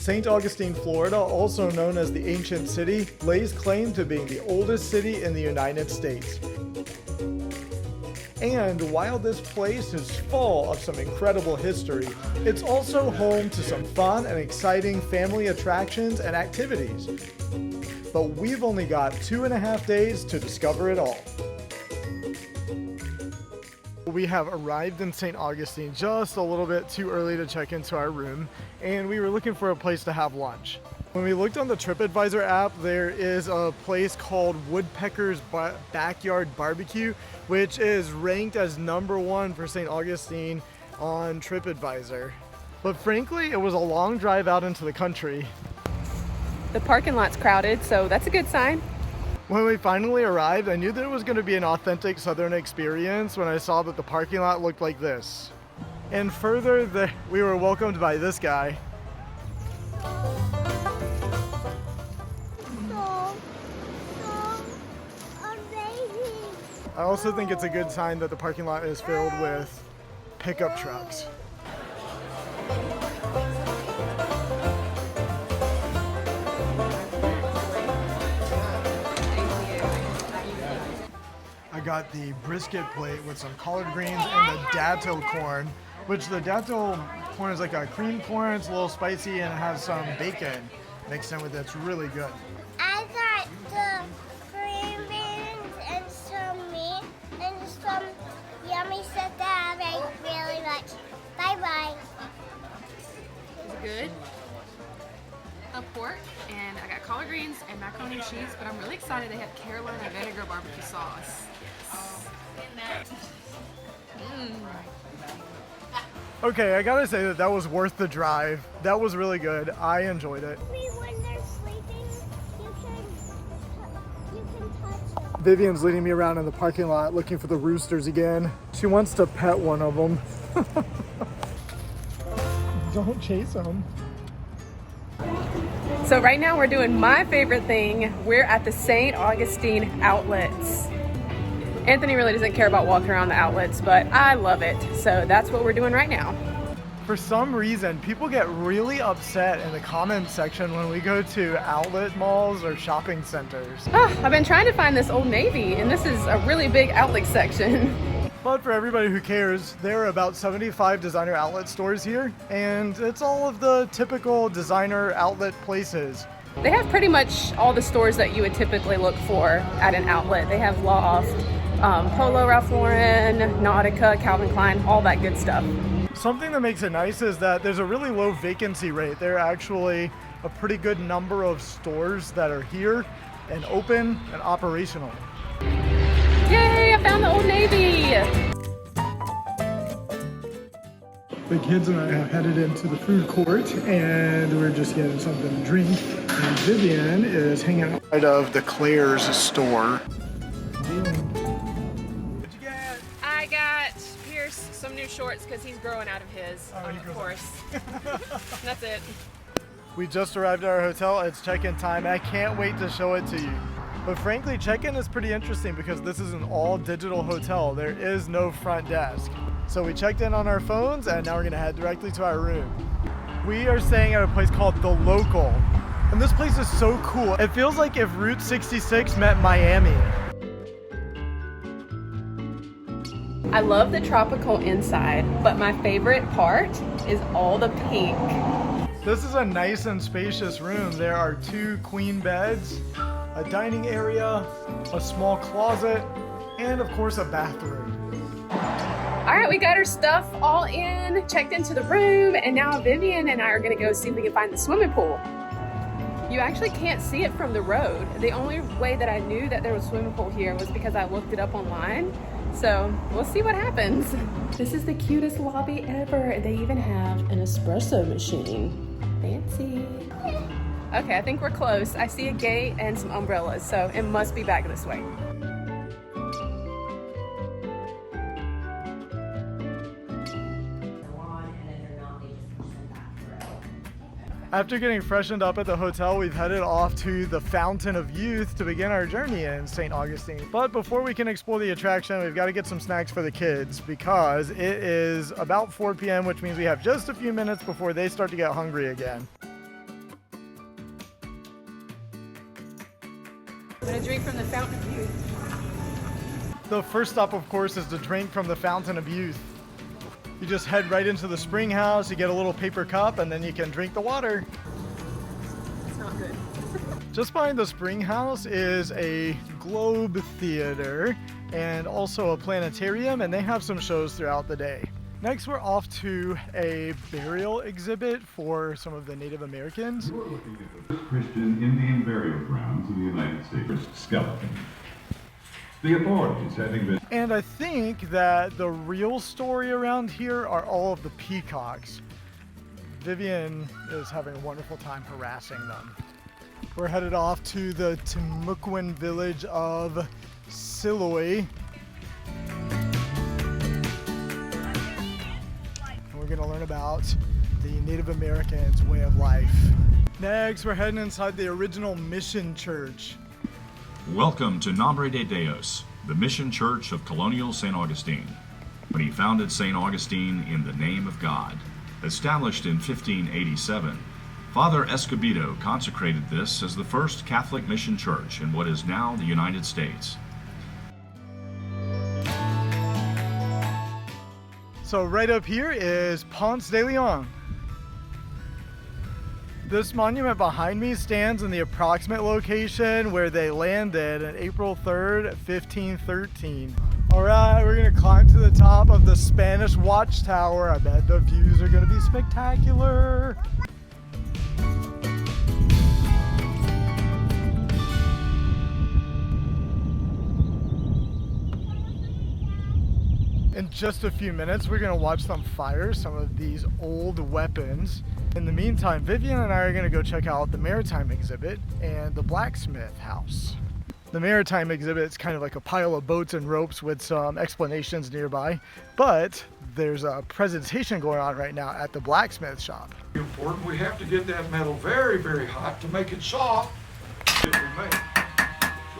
Saint Augustine, Florida, also known as the Ancient City, lays claim to being the oldest city in the United States. And while this place is full of some incredible history, it's also home to some fun and exciting family attractions and activities. But we've only got 2.5 days to discover it all. We have arrived in St. Augustine just a little bit too early to check into our room, and we were looking for a place to have lunch. When we looked on the TripAdvisor app, there is a place called Woodpeckers Backyard BBQ, which is ranked as #1 for St. Augustine on TripAdvisor. But frankly, it was a long drive out into the country. The parking lot's crowded, so that's a good sign. When we finally arrived, I knew that it was going to be an authentic Southern experience when I saw that the parking lot looked like this. And further, we were welcomed by this guy. I also think it's a good sign that the parking lot is filled with pickup trucks. I got the brisket plate with some collard greens and the datil corn, which the datil corn is like a cream corn. It's a little spicy and it has some bacon mixed in with it. It's really good. I got the green beans and some meat and some yummy stuff that I like really much. Bye-bye. Is it good? A pork, and I got collard greens and macaroni and cheese, but I'm really excited they have Carolina vinegar barbecue sauce. Okay, I gotta say that was worth the drive. That was really good. I enjoyed it. When they're sleeping, you can touch. Vivian's leading me around in the parking lot looking for the roosters again. She wants to pet one of them. Don't chase them. So right now we're doing my favorite thing. We're at the Saint Augustine outlets. Anthony really doesn't care about walking around the outlets, but I love it. So that's what we're doing right now. For some reason, people get really upset in the comments section when we go to outlet malls or shopping centers. Oh, I've been trying to find this Old Navy, and this is a really big outlet section. But for everybody who cares, there are about 75 designer outlet stores here, and it's all of the typical designer outlet places. They have pretty much all the stores that you would typically look for at an outlet. They have Loft, Polo, Ralph Lauren, Nautica, Calvin Klein, all that good stuff. Something that makes it nice is that there's a really low vacancy rate. There are actually a pretty good number of stores that are here and open and operational. Yay, I found the Old Navy! The kids and I have headed into the food court and we're just getting something to drink. And Vivian is hanging out of the Claire's store. What'd you get? I got Pierce some new shorts because he's growing out of his, of course. That's it. We just arrived at our hotel. It's check-in time. I can't wait to show it to you. But frankly, check-in is pretty interesting because this is an all-digital hotel. There is no front desk. So we checked in on our phones and now we're gonna head directly to our room. We are staying at a place called The Local. And this place is so cool. It feels like if Route 66 met Miami. I love the tropical inside, but my favorite part is all the pink. This is a nice and spacious room. There are 2 queen beds, a dining area, a small closet, and of course a bathroom. All right, we got our stuff all in, checked into the room, and now Vivian and I are gonna go see if we can find the swimming pool. You actually can't see it from the road. The only way that I knew that there was a swimming pool here was because I looked it up online. So we'll see what happens. This is the cutest lobby ever. They even have an espresso machine. Fancy. Okay, I think we're close. I see a gate and some umbrellas, so it must be back this way. After getting freshened up at the hotel, we've headed off to the Fountain of Youth to begin our journey in St. Augustine. But before we can explore the attraction, we've got to get some snacks for the kids because it is about 4 p.m., which means we have just a few minutes before they start to get hungry again. gonna drink from the fountain of youth. The first stop, of course, is to drink from the fountain of youth. You just head right into the spring house, you get a little paper cup, and then you can drink the water. It's not good. Just behind the spring house is a globe theater and also a planetarium, and they have some shows throughout the day. Next, we're off to a burial exhibit for some of the Native Americans. You're looking at the Christian Indian burial grounds in the United States. Skeleton. The authorities having been... And I think that the real story around here are all of the peacocks. Vivian is having a wonderful time harassing them. We're headed off to the Timucuan village of Siloe. And we're going to learn about the Native Americans' way of life. Next, we're heading inside the original mission church. Welcome to Nombre de Dios, the mission church of colonial Saint Augustine. When he founded Saint Augustine in the name of God, established in 1587, Father Escobedo consecrated this as the first Catholic mission church in what is now the United States. So right up here is Ponte de Leon. This monument behind me stands in the approximate location where they landed on April 3rd, 1513. All right, we're gonna climb to the top of the Spanish watchtower. I bet the views are gonna be spectacular. In just a few minutes, we're gonna watch them fire some of these old weapons. In the meantime, Vivian and I are gonna go check out the Maritime exhibit and the blacksmith house. The Maritime exhibit is kind of like a pile of boats and ropes with some explanations nearby, but there's a presentation going on right now at the blacksmith shop. Important. We have to get that metal very, very hot to make it soft. So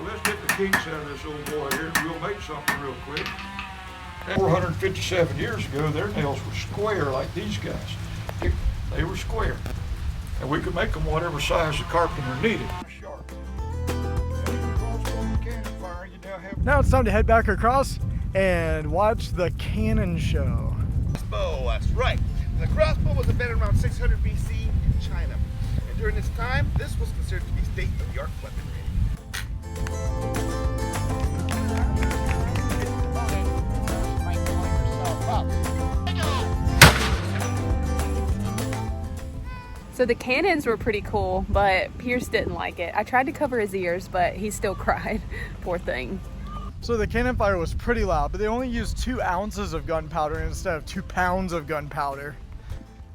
let's get the kinks out of this old boy here. We'll make something real quick. 457 years ago, their nails were square like these guys. They were square. And we could make them whatever size the carpenter needed. Now it's time to head back across and watch the cannon show. Crossbow, that's right. The crossbow was invented around 600 BC in China. And during this time, this was considered to be state-of-the-art weaponry. So the cannons were pretty cool, but Pierce didn't like it. I tried to cover his ears, but he still cried. Poor thing. So the cannon fire was pretty loud, but they only used 2 ounces of gunpowder instead of 2 pounds of gunpowder.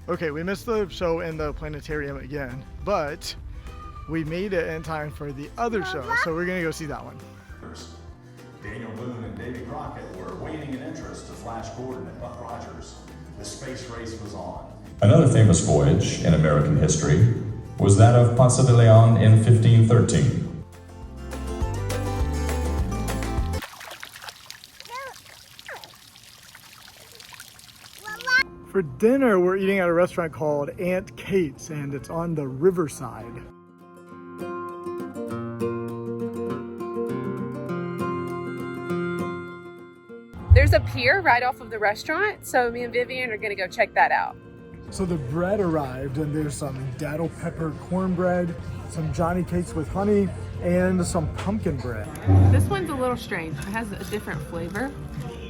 Okay, we missed the show in the planetarium again, but we made it in time for the other show, so we're gonna go see that one. Daniel Boone and Davy Crockett were waiting in interest to Flash Gordon and Buck Rogers. The space race was on. Another famous voyage in American history was that of Ponce de Leon in 1513. For dinner, we're eating at a restaurant called Aunt Kate's, and it's on the riverside. There's a pier right off of the restaurant, so me and Vivian are gonna go check that out. So the bread arrived, and there's some daddle pepper cornbread, some Johnny cakes with honey, and some pumpkin bread. This one's a little strange. It has a different flavor.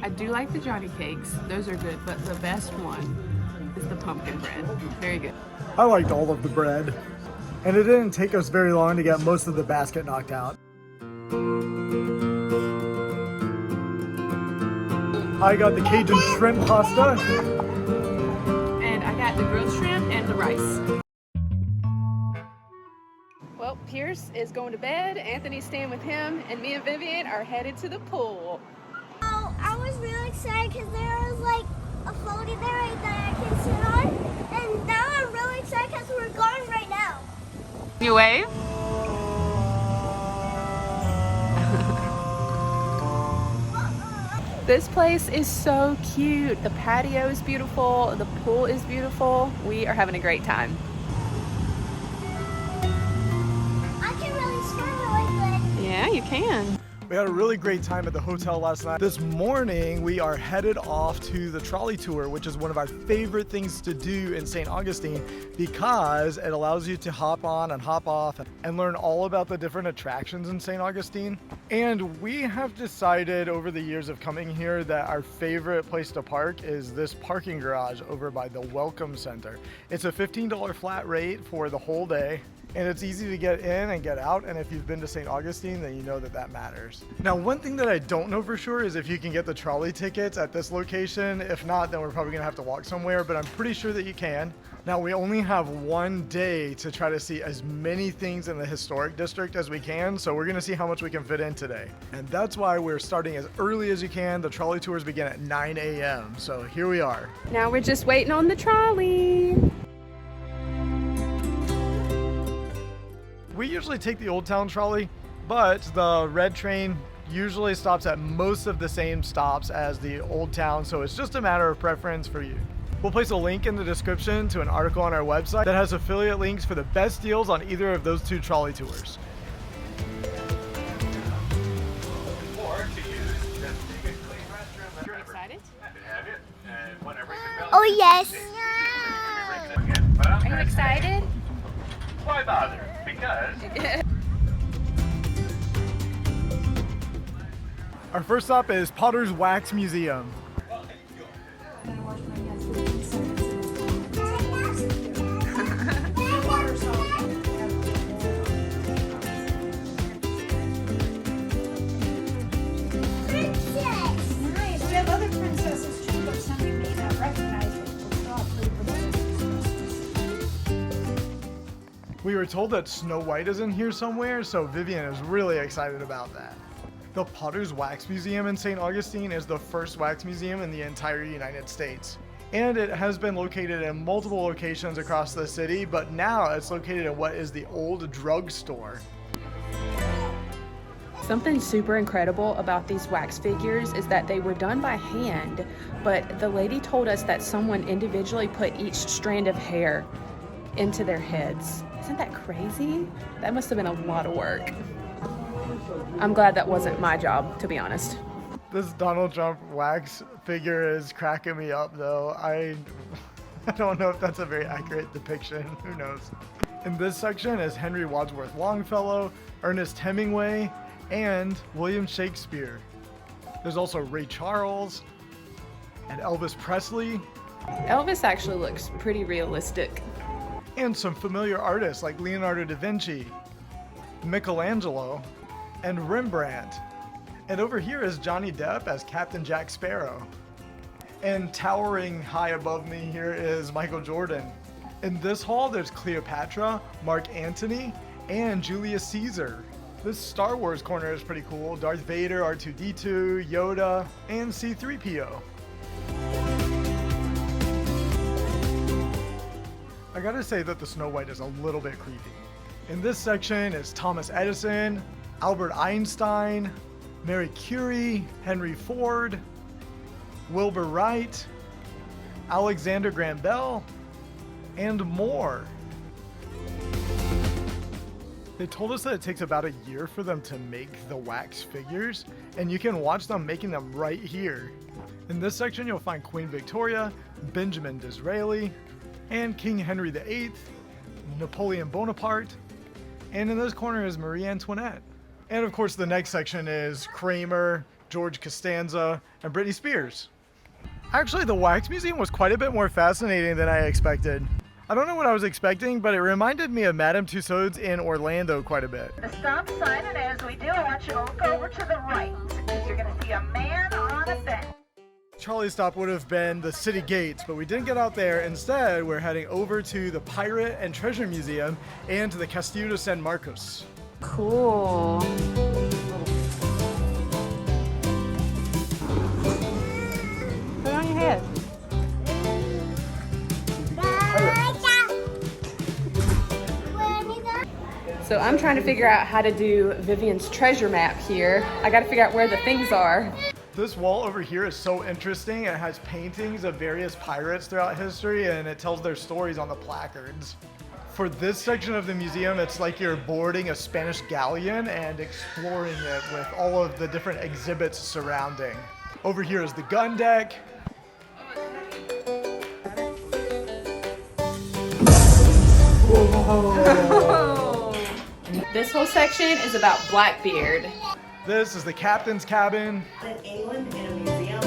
I do like the Johnny cakes. Those are good, but the best one is the pumpkin bread. Very good. I liked all of the bread, and it didn't take us very long to get most of the basket knocked out. I got the Cajun shrimp pasta. And I got the grilled shrimp and the rice. Well, Pierce is going to bed. Anthony's staying with him, and me and Vivian are headed to the pool. Oh, I was really excited because there was like a floaty there that I can sit on. And now I'm really excited because we're going right now. You wave? This place is so cute. The patio is beautiful. The pool is beautiful. We are having a great time. I can really swim really good. Yeah, you can. We had a really great time at the hotel last night. This morning, we are headed off to the Trolley Tour, which is one of our favorite things to do in St. Augustine because it allows you to hop on and hop off and learn all about the different attractions in St. Augustine. And we have decided over the years of coming here that our favorite place to park is this parking garage over by the Welcome Center. It's a $15 flat rate for the whole day. And it's easy to get in and get out, and if you've been to St. Augustine, then you know that that matters. Now, one thing that I don't know for sure is if you can get the trolley tickets at this location. If not, then we're probably gonna have to walk somewhere, but I'm pretty sure that you can. Now, we only have one day to try to see as many things in the historic district as we can, so we're gonna see how much we can fit in today. And that's why we're starting as early as you can. The trolley tours begin at 9 a.m., so here we are. Now we're just waiting on the trolley. We usually take the Old Town trolley, but the red train usually stops at most of the same stops as the Old Town, so it's just a matter of preference for you. We'll place a link in the description to an article on our website that has affiliate links for the best deals on either of those two trolley tours. Excited? Oh yes. Are you excited? Why bother? Because Our first stop is Potter's Wax Museum. Nice. We have other princesses too, but some you may not recognize. We were told that Snow White is in here somewhere, so Vivian is really excited about that. The Potter's Wax Museum in St. Augustine is the first wax museum in the entire United States. And it has been located in multiple locations across the city, but now it's located in what is the old drugstore. Something super incredible about these wax figures is that they were done by hand, but the lady told us that someone individually put each strand of hair into their heads. Isn't that crazy? That must have been a lot of work. I'm glad that wasn't my job, to be honest. This Donald Trump wax figure is cracking me up though. I don't know if that's a very accurate depiction, who knows. In this section is Henry Wadsworth Longfellow, Ernest Hemingway, and William Shakespeare. There's also Ray Charles and Elvis Presley. Elvis actually looks pretty realistic. And some familiar artists like Leonardo da Vinci, Michelangelo, and Rembrandt. And over here is Johnny Depp as Captain Jack Sparrow. And towering high above me here is Michael Jordan. In this hall, there's Cleopatra, Mark Antony, and Julius Caesar. This Star Wars corner is pretty cool. Darth Vader, R2-D2, Yoda, and C-3PO. I gotta say that the Snow White is a little bit creepy. In this section is Thomas Edison, Albert Einstein, Marie Curie, Henry Ford, Wilbur Wright, Alexander Graham Bell, and more. They told us that it takes about a year for them to make the wax figures, and you can watch them making them right here. In this section, you'll find Queen Victoria, Benjamin Disraeli, and King Henry VIII, Napoleon Bonaparte, and in this corner is Marie Antoinette. And of course, the next section is Kramer, George Costanza, and Britney Spears. Actually, the Wax Museum was quite a bit more fascinating than I expected. I don't know what I was expecting, but it reminded me of Madame Tussauds in Orlando quite a bit. The stop sign, and as we do, I want you to look over to the right. You're going to see a man on a bench. Trolley stop would have been the city gates, but we didn't get out there. Instead, we're heading over to the Pirate and Treasure Museum and to the Castillo de San Marcos. Cool. Put on your head. So I'm trying to figure out how to do Vivian's treasure map here. I got to figure out where the things are. This wall over here is so interesting. It has paintings of various pirates throughout history, and it tells their stories on the placards. For this section of the museum, it's like you're boarding a Spanish galleon and exploring it with all of the different exhibits surrounding. Over here is the gun deck. Whoa. This whole section is about Blackbeard. This is the captain's cabin. In England, in a museum,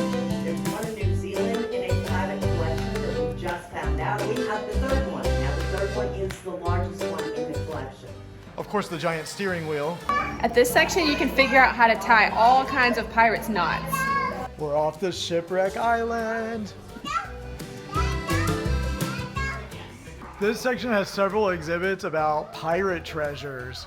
there's one in New Zealand in a private collection that we just found out. We have the third one. Now the third one is the largest one in the collection. Of course, the giant steering wheel. At this section, you can figure out how to tie all kinds of pirates' knots. We're off the shipwreck island. This section has several exhibits about pirate treasures.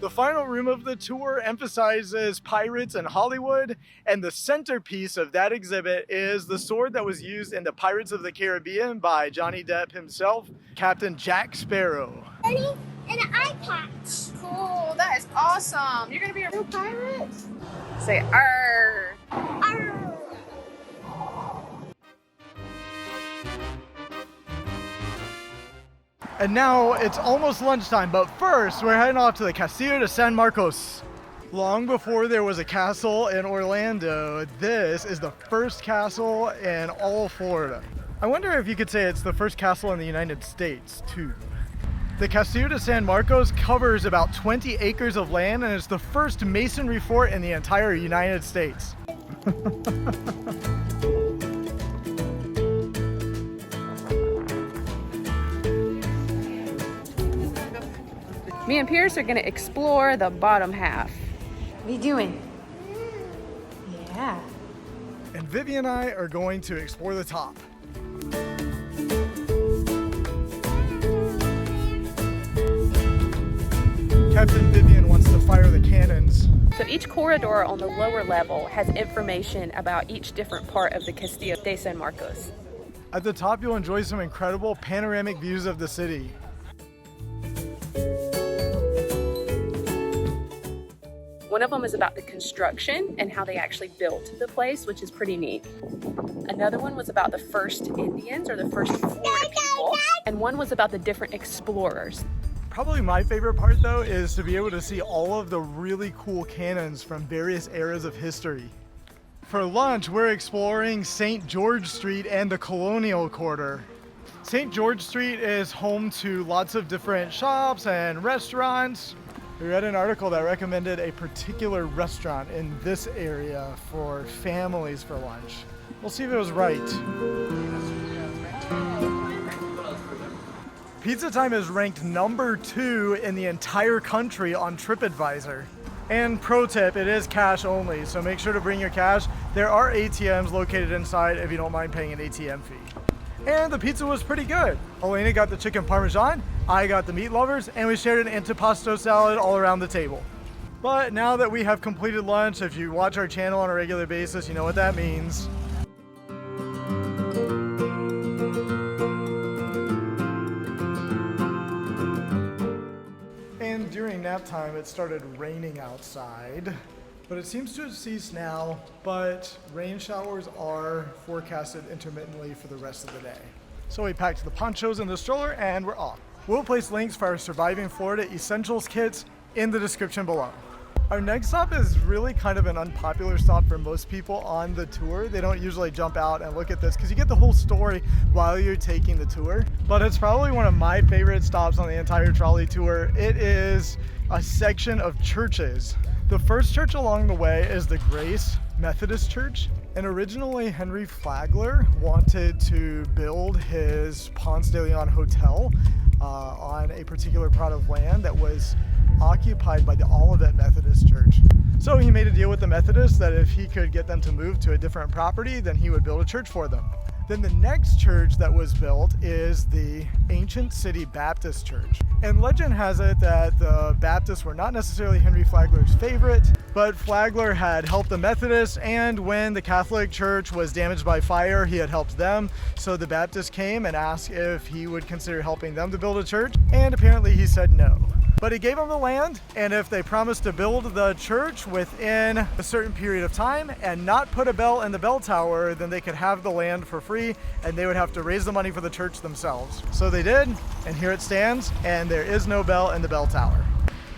The final room of the tour emphasizes pirates in Hollywood, and the centerpiece of that exhibit is the sword that was used in the Pirates of the Caribbean by Johnny Depp himself, Captain Jack Sparrow. And an eye patch. Cool, that is awesome. You're gonna be a real pirate? Say arr. Arr. And now it's almost lunchtime, but first we're heading off to the Castillo de San Marcos. Long before there was a castle in Orlando, this is the first castle in all of Florida. I wonder if you could say it's the first castle in the United States, too. The Castillo de San Marcos covers about 20 acres of land and is the first masonry fort in the entire United States. Me and Pierce are gonna explore the bottom half. What are you doing? Yeah. And Vivi and I are going to explore the top. Captain Vivian wants to fire the cannons. So each corridor on the lower level has information about each different part of the Castillo de San Marcos. At the top, you'll enjoy some incredible panoramic views of the city. One of them is about the construction and how they actually built the place, which is pretty neat. Another one was about the first Indians or the first Florida people. And one was about the different explorers. Probably my favorite part, though, is to be able to see all of the really cool cannons from various eras of history. For lunch, we're exploring St. George Street and the Colonial Quarter. St. George Street is home to lots of different shops and restaurants. We read an article that recommended a particular restaurant in this area for families for lunch. We'll see if it was right. Pizza Time is ranked number 2 in the entire country on TripAdvisor. And pro tip, it is cash only, so make sure to bring your cash. There are ATMs located inside if you don't mind paying an ATM fee. And the pizza was pretty good. Elena got the chicken parmesan, I got the meat lovers, and we shared an antipasto salad all around the table. But now that we have completed lunch, if you watch our channel on a regular basis, you know what that means. And during nap time, it started raining outside. But it seems to have ceased now, but rain showers are forecasted intermittently for the rest of the day. So we packed the ponchos in the stroller and we're off. We'll place links for our Surviving Florida Essentials kits in the description below. Our next stop is really kind of an unpopular stop for most people on the tour. They don't usually jump out and look at this because you get the whole story while you're taking the tour. But it's probably one of my favorite stops on the entire trolley tour. It is a section of churches. The first church along the way is the Grace Methodist Church. And originally Henry Flagler wanted to build his Ponce de Leon hotel on a particular plot of land that was occupied by the Olivet Methodist Church. So he made a deal with the Methodists that if he could get them to move to a different property, then he would build a church for them. Then the next church that was built is the Ancient City Baptist Church. And legend has it that the Baptists were not necessarily Henry Flagler's favorite, but Flagler had helped the Methodists, and when the Catholic Church was damaged by fire, he had helped them. So the Baptists came and asked if he would consider helping them to build a church, and apparently he said no. But he gave them the land, and if they promised to build the church within a certain period of time and not put a bell in the bell tower, then they could have the land for free, and they would have to raise the money for the church themselves. So they did, and here it stands, and there is no bell in the bell tower.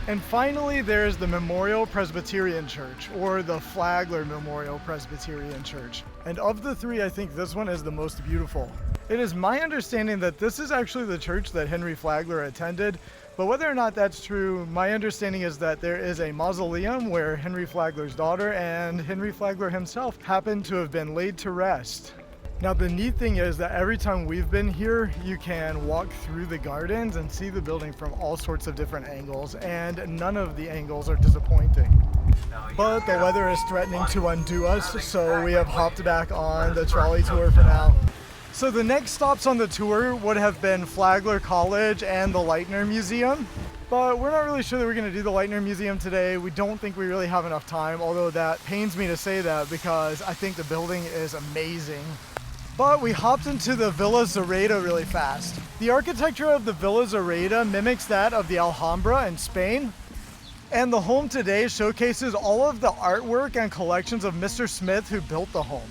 And finally, there's the Memorial Presbyterian Church, or the Flagler Memorial Presbyterian Church. And of the three, I think this one is the most beautiful. It is my understanding that this is actually the church that Henry Flagler attended, but whether or not that's true, my understanding is that there is a mausoleum where Henry Flagler's daughter and Henry Flagler himself happened to have been laid to rest. Now the neat thing is that every time we've been here, you can walk through the gardens and see the building from all sorts of different angles, and none of the angles are disappointing. But the weather is threatening to undo us, so we have hopped back on the trolley tour for now. So the next stops on the tour would have been Flagler College and the Leitner Museum, but we're not really sure that we're going to do the Leitner Museum today. We don't think we really have enough time, although that pains me to say that because I think the building is amazing. But we hopped into the Villa Zareda really fast. The architecture of the Villa Zareda mimics that of the Alhambra in Spain, and the home today showcases all of the artwork and collections of Mr. Smith, who built the home.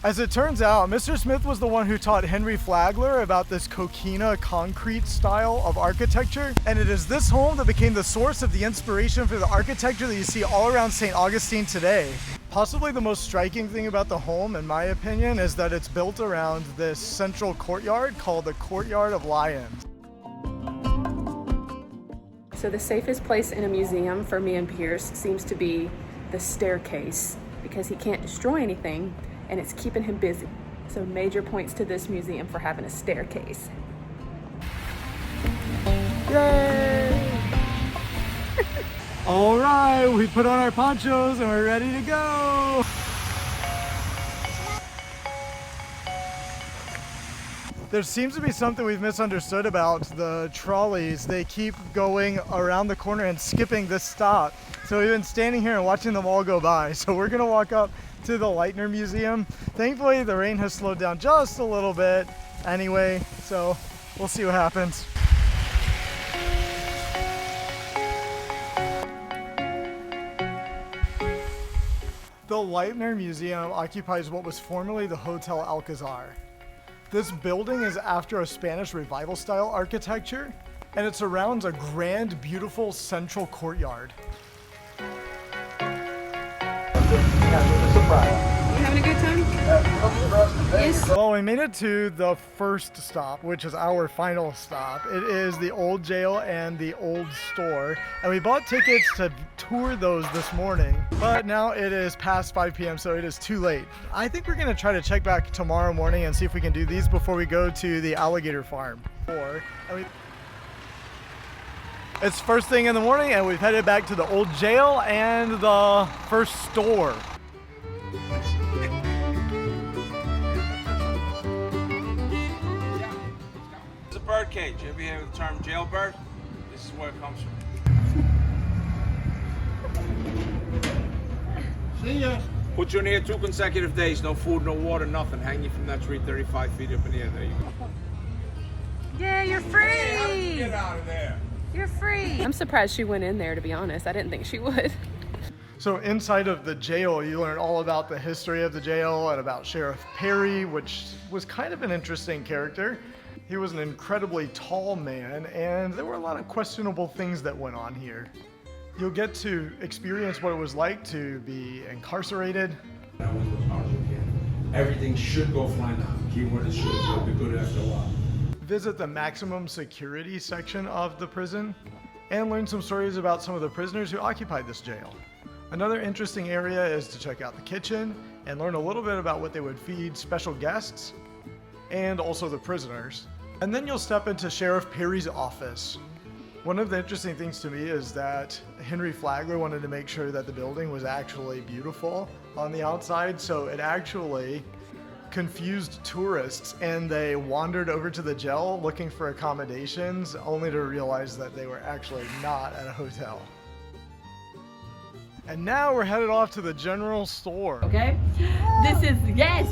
As it turns out, Mr. Smith was the one who taught Henry Flagler about this coquina concrete style of architecture, and it is this home that became the source of the inspiration for the architecture that you see all around Saint Augustine today. Possibly the most striking thing about the home, in my opinion, is that it's built around this central courtyard called the Courtyard of Lions. So the safest place in a museum for me and Pierce seems to be the staircase, because he can't destroy anything and it's keeping him busy. So major points to this museum for having a staircase. Yay! All right, we put on our ponchos and we're ready to go. There seems to be something we've misunderstood about the trolleys. They keep going around the corner and skipping this stop. So we've been standing here and watching them all go by. So we're gonna walk up to the Leitner Museum. Thankfully, the rain has slowed down just a little bit anyway, so we'll see what happens. The Leitner Museum occupies what was formerly the Hotel Alcazar. This building is after a Spanish Revival style architecture, and it surrounds a grand, beautiful central courtyard. You having a good time? Yes. Well, we made it to the first stop, which is our final stop. It is the old jail and the old store, and we bought tickets to tour those this morning, but now it is past 5 p.m., so it is too late. I think we're gonna try to check back tomorrow morning and see if we can do these before we go to the Alligator Farm. It's first thing in the morning, and we've headed back to the old jail and the first store. It's a bird cage. You ever hear the term jailbird? This is where it comes from. See ya. Put you in here 2 consecutive days, no food, no water, nothing. Hang you from that tree 35 feet up in the air. There you go. Yeah, you're free. Get out of there. You're free. I'm surprised she went in there, to be honest. I didn't think she would. So inside of the jail, you learn all about the history of the jail and about Sheriff Perry, which was kind of an interesting character. He was an incredibly tall man, and there were a lot of questionable things that went on here. You'll get to experience what it was like to be incarcerated. Everything should go flying now. Keyword is should. It'll be good after a while. Visit the maximum security section of the prison, and learn some stories about some of the prisoners who occupied this jail. Another interesting area is to check out the kitchen and learn a little bit about what they would feed special guests and also the prisoners. And then you'll step into Sheriff Perry's office. One of the interesting things to me is that Henry Flagler wanted to make sure that the building was actually beautiful on the outside, so it actually confused tourists, and they wandered over to the jail looking for accommodations, only to realize that they were actually not at a hotel. And now we're headed off to the general store. Okay? This is, yes,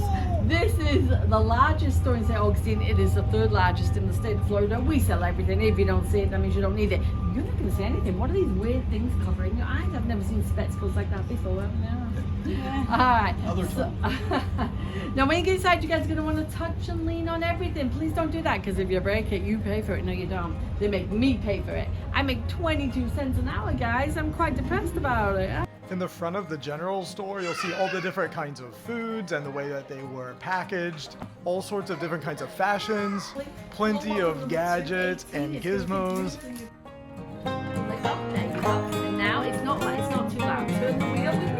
This is the largest store in St. Augustine. It is the third largest in the state of Florida. We sell everything. If you don't see it, that means you don't need it. You're not going to see anything. What are these weird things covering your eyes? I've never seen spectacles like that before. Yeah. All right. Now, when you get inside, you guys are going to want to touch and lean on everything. Please don't do that, because if you break it, you pay for it. No, you don't. They make me pay for it. I make 22 cents an hour, guys. I'm quite depressed about it. In the front of the general store, you'll see all the different kinds of foods and the way that they were packaged, all sorts of different kinds of fashions, plenty of gadgets and gizmos. And now it's not too loud. Turn the wheel with me.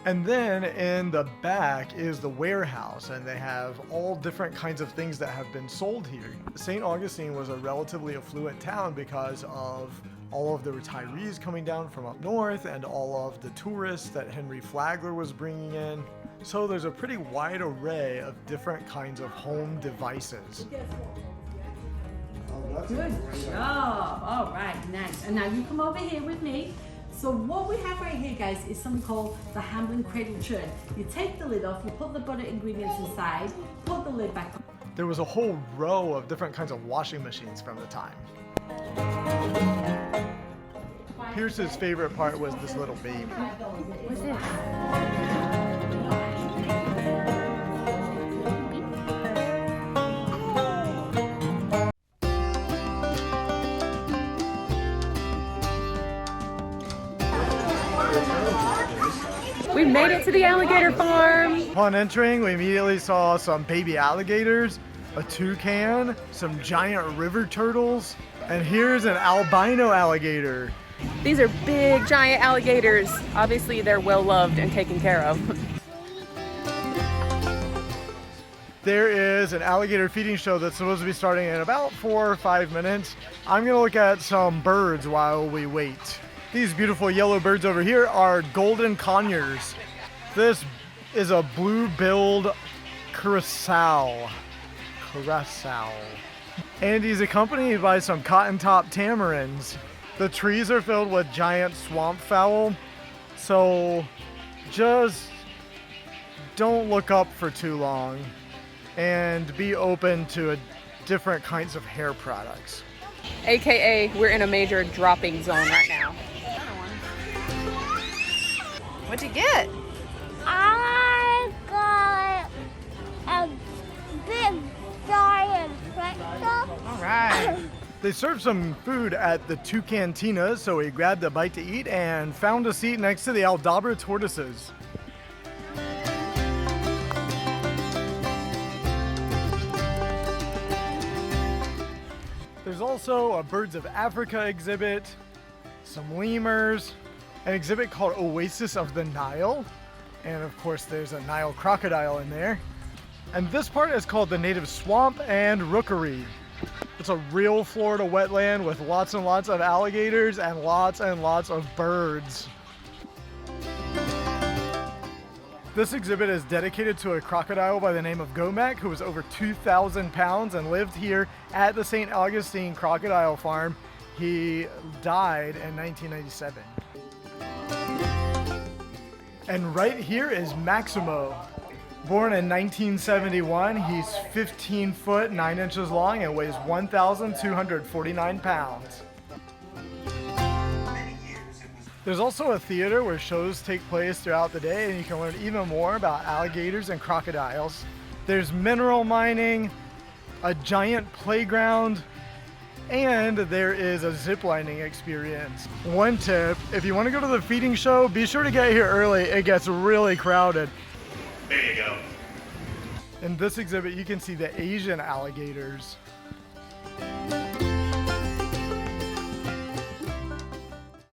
And then in the back is the warehouse, and they have all different kinds of things that have been sold here. St. Augustine was a relatively affluent town because of all of the retirees coming down from up north and all of the tourists that Henry Flagler was bringing in. So there's a pretty wide array of different kinds of home devices. Good job. All right, nice. And now you come over here with me. So what we have right here, guys, is something called the Hamlin Cradle Churn. You take the lid off, you put the butter ingredients inside, put the lid back on. There was a whole row of different kinds of washing machines from the time. Pierce's favorite part was this little baby. What's this? We made it to the alligator farm. Upon entering, we immediately saw some baby alligators, a toucan, some giant river turtles, and here's an albino alligator. These are big, giant alligators. Obviously, they're well loved and taken care of. There is an alligator feeding show that's supposed to be starting in about 4 or 5 minutes. I'm gonna look at some birds while we wait. These beautiful yellow birds over here are golden conures. This is a blue-billed curassow. And he's accompanied by some cotton-top tamarins. The trees are filled with giant swamp fowl, so just don't look up for too long and be open to different kinds of hair products. AKA, we're in a major dropping zone right now. What'd you get? I got a big giant pretzel. All right. They served some food at the two cantinas, so we grabbed a bite to eat and found a seat next to the Aldabra tortoises. There's also a Birds of Africa exhibit, some lemurs, an exhibit called Oasis of the Nile, and of course there's a Nile crocodile in there. And this part is called the Native Swamp and Rookery. It's a real Florida wetland with lots and lots of alligators and lots of birds. This exhibit is dedicated to a crocodile by the name of Gomek, who was over 2,000 pounds and lived here at the Saint Augustine Crocodile Farm. He died in 1997. And right here is Maximo. Born in 1971, he's 15 foot 9 inches long and weighs 1,249 pounds. There's also a theater where shows take place throughout the day, and you can learn even more about alligators and crocodiles. There's mineral mining, a giant playground, and there is a ziplining experience. One tip, if you want to go to the feeding show, be sure to get here early. It gets really crowded. There you go. In this exhibit, you can see the Asian alligators.